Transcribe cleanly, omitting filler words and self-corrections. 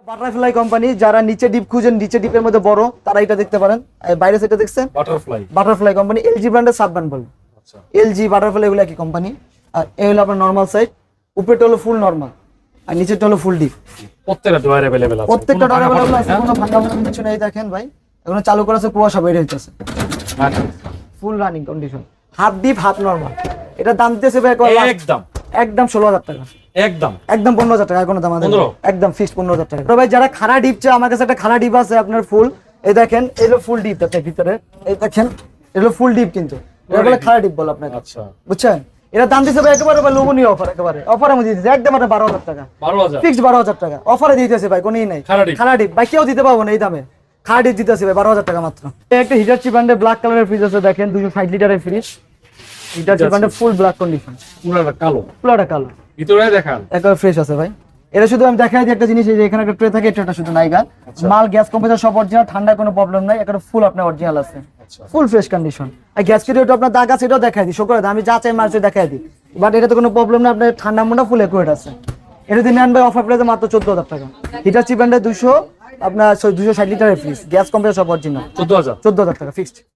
Butterfly company, যারা নিচে deep খুঁজেন, নিচে ডিপের মধ্যে বড়, তারা এটা দেখতে পারেন। বাইরে সেটা দেখছেন বাটারফ্লাই কোম্পানি, এলজি ব্র্যান্ডের সাব ব্র্যান্ড বলে। এলজি বাটারফ্লাই এগুলো একই কোম্পানি। আর এই হলো আপনার নরমাল সাইজ, উপরেটা হলো ফুল নরমাল আর নিচেরটা হলো ফুল ডিপ। প্রত্যেকটা ডোর अवेलेबल আছে, প্রত্যেকটা ডোর अवेलेबल আছে, কোনো ভাঙা ভাঙা কিছু নেই। দেখেন ভাই এখন চালু করা আছে, কুয়াশা বের হইতেছে, full running condition, half deep half normal. এটা দাম দিতেছে ভাই একদম 16000 টাকা, একদম 15000 টাকা, কোনো দাম আমাদের একদম ফিক্সড 15000 টাকা। তো ভাই যারা খাড়া ডিপ চায়, আমার কাছে একটা খাড়া ডিপ আছে আপনার ফুল, এই দেখেন এলো ফুল ডিপ আছে ভিতরে, এই দেখেন এলো ফুল ডিপ, কিন্তু এটা বলে খাড়া ডিপ বল আপনাকে। আচ্ছা বুঝছেন, এটা দাম দিতেছে ভাই একেবারে ভাই লোভনীয় অফার, একেবারে অফারে আমি দিতেছি একদম 12000 টাকা, ফিক্সড 12000 টাকা অফারে দিতেছে ভাই, কোনই নাই। খাড়া ডিপ ভাই কেউ দিতে পারবো না এই দামে, খাড়া ডিপ দিতেছে ভাই 12000 টাকা মাত্র। একটা হিটাচি ব্র্যান্ডের ব্ল্যাক কালারের ফ্রিজ আছে, দেখেন 260 লিটারের ফ্রিজ, হিটাচি ব্র্যান্ডের ফুল ব্ল্যাক কন্ডিশন, পুরোটা কালো, ভিতরে দেখান একবার ফ্রেশ আছে ভাই। এটা শুধু আমি দেখাই দিই একটা জিনিস, এই যে এখানে একটা ট্রে থাকে, এটা শুধু নাইগা মাল, গ্যাস কম্প্রেসার সব অরিজিনাল, ঠান্ডা কোনো প্রবলেম নাই, একটা ফুল আপনার অরিজিনাল আছে, ফুল ফ্রেশ কন্ডিশন। আর গ্যাস কেটে আপনার দাগ আছে, এটাও দেখাই দিই, শো করে আমি যা চাই মাল দেখাই দিই, বাট এটাতে কোনো প্রবলেম না, আপনার ঠান্ডা মুন্ডা ফুল একুরেট আছে। এটা যদি নেন ভাই অফার প্রাইসে মাত্র 14000 টাকা। হিটাচি ব্র্যান্ডের 260 লিটারের ফ্রিজ, গ্যাস কম্প্রেসার সব অরিজিনাল, 14000 টাকা ফিক্সড।